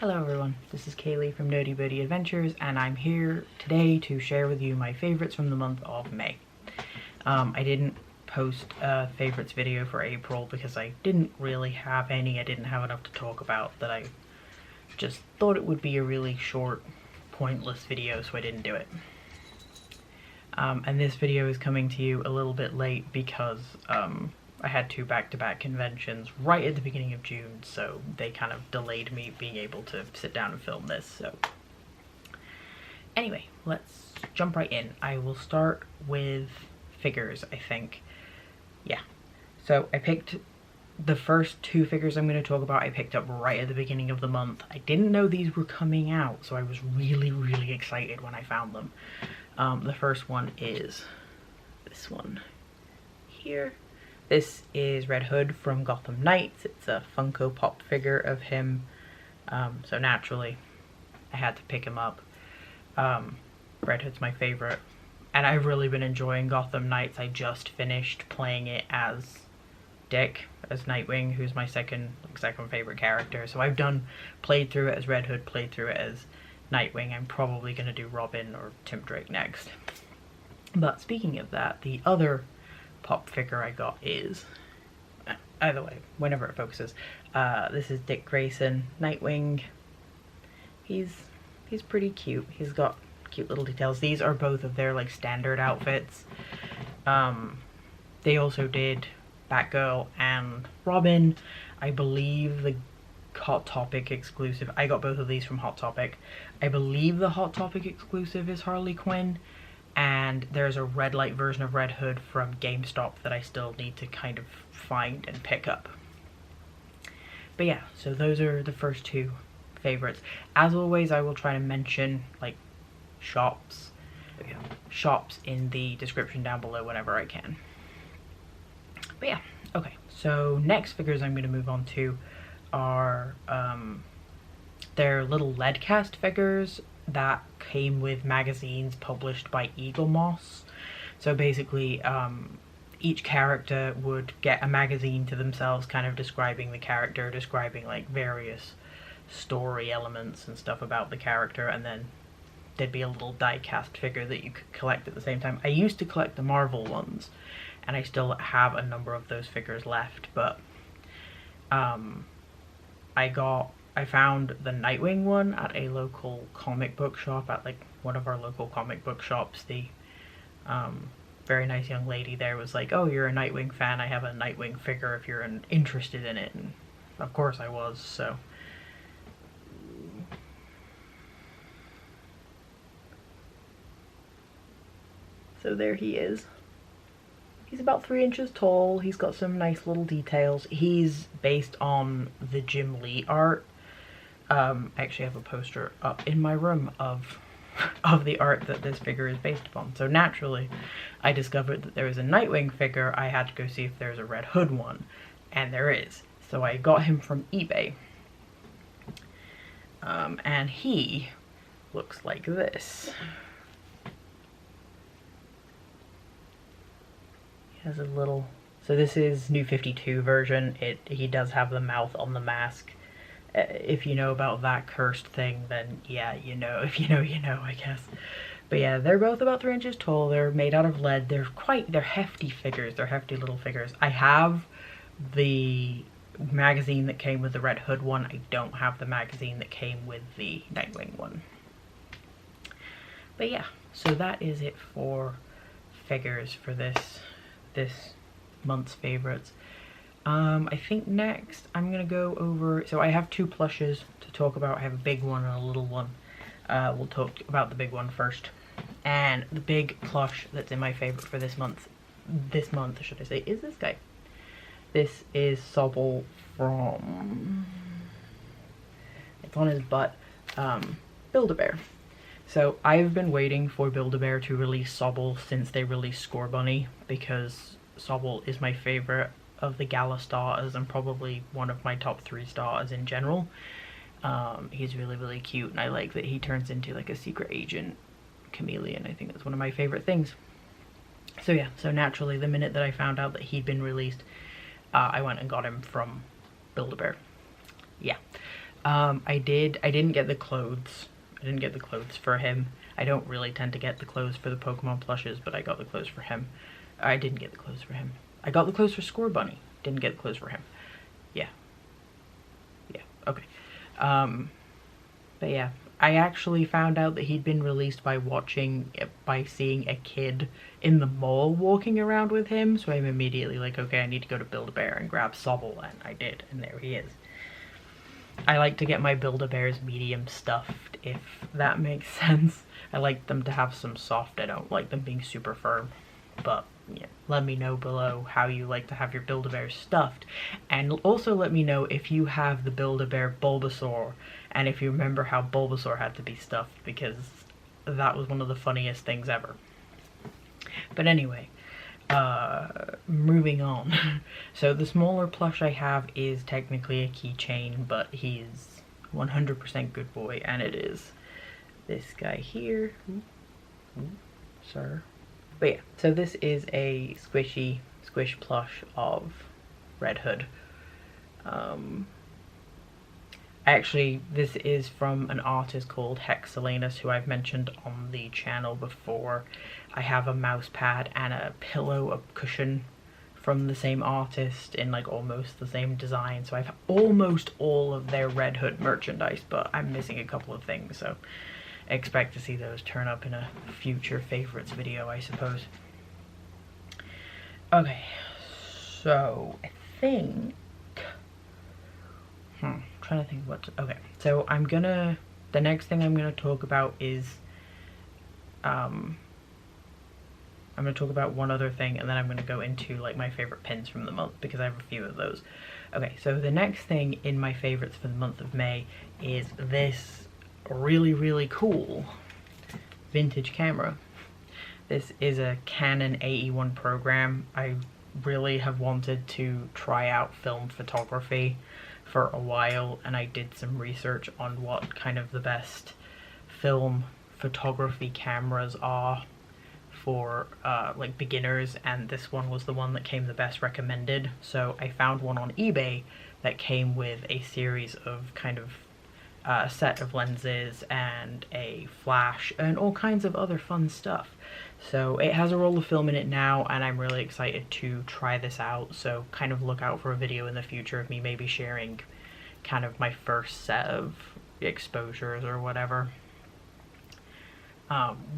Hello everyone, this is Kaylee from Nerdy Birdie Adventures, and I'm here today to share with you my favorites from the month of May. I didn't post a favorites video for April because I didn't really have any. I didn't have enough to talk about that I just thought it would be a really short, pointless video, so I didn't do it. And this video is coming to you a little bit late because I had two back-to-back conventions right at the beginning of June, so they kind of delayed me being able to sit down and film this, so. Anyway, let's jump right in. I will start with figures, I think. Yeah. So I picked the first two figures I'm going to talk about. I picked up right at the beginning of the month. I didn't know these were coming out, so I was really excited when I found them. The first one is this one here. This is Red Hood from Gotham Knights. It's a Funko Pop figure of him, so naturally I had to pick him up. Red Hood's my favorite, and I've really been enjoying Gotham Knights. I just finished playing it as Dick, as Nightwing, who's my second favorite character. So I've played through it as Red Hood, played through it as Nightwing. I'm probably going to do Robin or Tim Drake next. But speaking of that, the other pop figure I got is, either way, whenever it focuses, this is Dick Grayson, Nightwing. He's pretty cute. He's got cute little details. These are both of their like standard outfits. They also did Batgirl and Robin. I believe the Hot Topic exclusive, I got both of these from Hot Topic. I believe the Hot Topic exclusive is Harley Quinn. And there's a red light version of Red Hood from GameStop that I still need to kind of find and pick up. But yeah, so those are the first two favorites. As always, I will try to mention like shops in the description down below whenever I can. But yeah, okay. So next figures I'm going to move on to are they're little lead cast figures that came with magazines published by Eagle Moss. So basically, each character would get a magazine to themselves, kind of describing the character, describing like various story elements and stuff about the character, and then there'd be a little die-cast figure that you could collect at the same time. I used to collect the Marvel ones, and I still have a number of those figures left, but I found the Nightwing one at a local comic book shop, at like one of our local comic book shops. The very nice young lady there was like, "Oh, you're a Nightwing fan, I have a Nightwing figure if you're interested in it." And of course I was, so. So there he is. He's about 3 inches tall. He's got some nice little details. He's based on the Jim Lee art. I actually have a poster up in my room of the art that this figure is based upon. So naturally, I discovered that there was a Nightwing figure. I had to go see if there's a Red Hood one, and there is. So I got him from eBay. And he looks like this. He has a little... So this is New 52 version. He does have the mouth on the mask. If you know about that cursed thing, then yeah, you know. If you know, you know, I guess. But yeah, they're both about 3 inches tall. They're made out of lead. They're hefty figures. They're hefty little figures. I have the magazine that came with the Red Hood one. I don't have the magazine that came with the Nightwing one. But yeah, so that is it for figures for this month's favorites. I think next I'm gonna go over, so I have two plushes to talk about. I have a big one and a little one. We'll talk about the big one first. And the big plush that's in my favorite for this month should I say, is this guy. This is Sobble from, it's on his butt, Build-A-Bear. So I've been waiting for Build-A-Bear to release Sobble since they released Score Bunny, because Sobble is my favorite of the Gala starters and probably one of my top 3 starters in general. He's really cute, and I like that he turns into like a secret agent chameleon. I think that's one of my favorite things. So yeah, so naturally the minute that I found out that he'd been released, I went and got him from Build-A-Bear. Yeah. I didn't get the clothes. I didn't get the clothes for him. I don't really tend to get the clothes for the Pokemon plushes, but I got the clothes for him. I didn't get the clothes for him. I got the clothes for Score Bunny. Didn't get the clothes for him. Yeah. Yeah, okay. But yeah, I actually found out that he'd been released by seeing a kid in the mall walking around with him, so I'm immediately like, okay, I need to go to Build-A-Bear and grab Sobble, and I did, and there he is. I like to get my Build-A-Bears medium stuffed, if that makes sense. I like them to have some soft, I don't like them being super firm, but yeah, let me know below how you like to have your Build-A-Bears stuffed, and also let me know if you have the Build-A-Bear Bulbasaur, and if you remember how Bulbasaur had to be stuffed, because that was one of the funniest things ever. But anyway, moving on. So the smaller plush I have is technically a Keychain, but he's 100% good boy, and it is this guy here. Sir. But yeah, so this is a Squish plush of Red Hood. Actually, this is from an artist called HexSelenas, who I've mentioned on the channel before. I have a mouse pad and a pillow, a cushion from the same artist in like almost the same design. So I have almost all of their Red Hood merchandise, but I'm missing a couple of things, so expect to see those turn up in a future favorites video, I suppose. Okay, so I think... trying to think what to, okay, so the next thing I'm gonna talk about is I'm gonna talk about one other thing, and then I'm gonna go into like my favorite pins from the month, because I have a few of those. Okay, so the next thing in my favorites for the month of May is this really cool vintage camera. This is a Canon AE1 program. I really have wanted to try out film photography for a while, and I did some research on what kind of the best film photography cameras are for like beginners, and this one was the one that came the best recommended. So I found one on eBay that came with a series of kind of set of lenses and a flash and all kinds of other fun stuff. So it has a roll of film in it now, and I'm really excited to try this out, so kind of look out for a video in the future of me maybe sharing kind of my first set of exposures or whatever.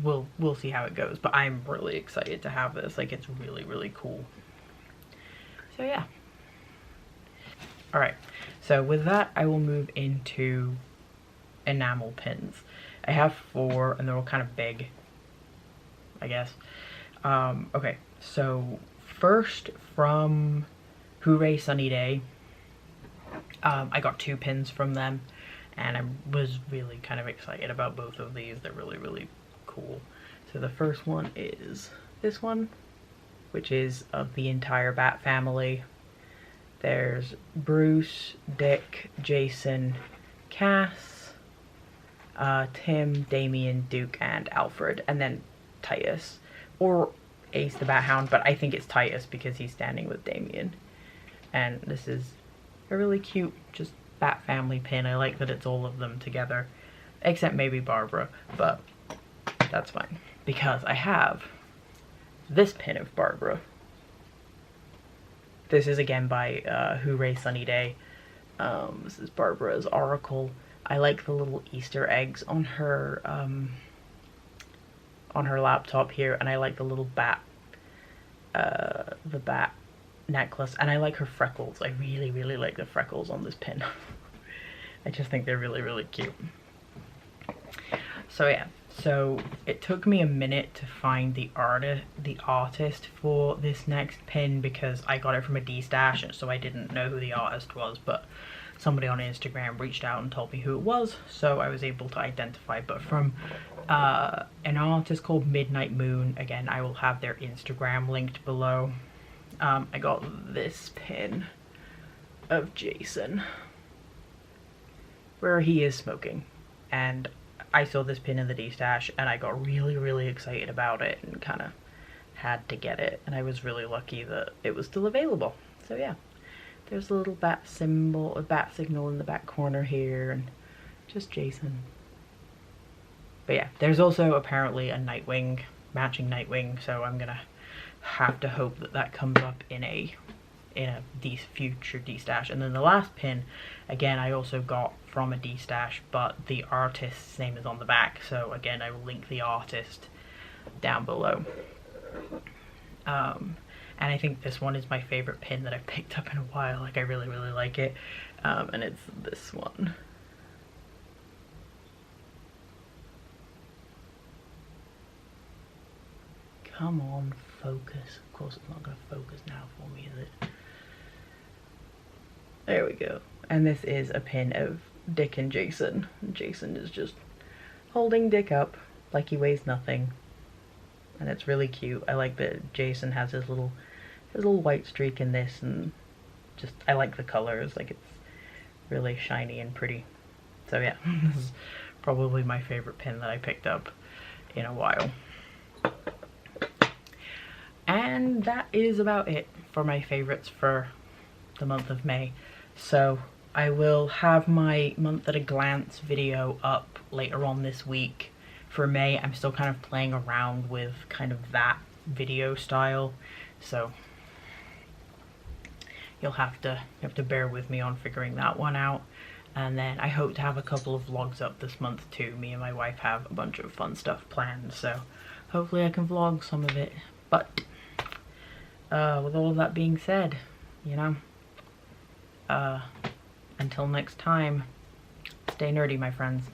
We'll see how it goes, but I'm really excited to have this. Like, it's really cool. So yeah. Alright, so with that I will move into enamel pins. I have 4 and they're all kind of big, I guess. Okay, so first from Hooray Sunny Day, I got 2 pins from them, and I was really kind of excited about both of these. They're really cool. So the first one is this one, which is of the entire Bat family. There's Bruce, Dick, Jason, Cass, Tim, Damien, Duke, and Alfred, and then Titus, or Ace the Bat Hound, but I think it's Titus because he's standing with Damien. And this is a really cute, just Bat family pin. I like that it's all of them together, except maybe Barbara, but that's fine, because I have this pin of Barbara. This is again by Hooray Sunny Day. This is Barbara's Oracle. I like the little Easter eggs on her laptop here, and I like the little bat, the bat necklace, and I like her freckles. I really like the freckles on this pin. I just think they're really cute. So yeah, so it took me a minute to find the artist for this next pin, because I got it from a D-stash, and so I didn't know who the artist was, but somebody on Instagram reached out and told me who it was, so I was able to identify. But from an artist called MidnightMoon, again, I will have their Instagram linked below. I got this pin of Jason, where he is smoking, and I saw this pin in the D-stash, and I got really excited about it, and kind of had to get it, and I was really lucky that it was still available. So yeah, There's a little bat symbol, a bat signal in the back corner here, and just Jason. But yeah, there's also apparently a Nightwing, matching Nightwing, so I'm gonna have to hope that that comes up in a future D-stash. And then the last pin, again, I also got from a D-stash, but the artist's name is on the back, so again, I will link the artist down below. And I think this one is my favorite pin that I've picked up in a while. Like, I really like it. And it's this one. Come on, focus. Of course it's not going to focus now for me, is it? There we go. And this is a pin of Dick and Jason. Jason is just holding Dick up like he weighs nothing. And it's really cute. I like that Jason has his little white streak in this, and just, I like the colors. Like, it's really shiny and pretty. So yeah, this is probably my favorite pin that I picked up in a while. And that is about it for my favorites for the month of May. So I will have my month at a glance video up later on this week. For May, I'm still kind of playing around with kind of that video style, so you'll have to bear with me on figuring that one out. And then I hope to have a couple of vlogs up this month too. Me and my wife have a bunch of fun stuff planned, so hopefully I can vlog some of it. But with all of that being said, you know, until next time, stay nerdy, my friends.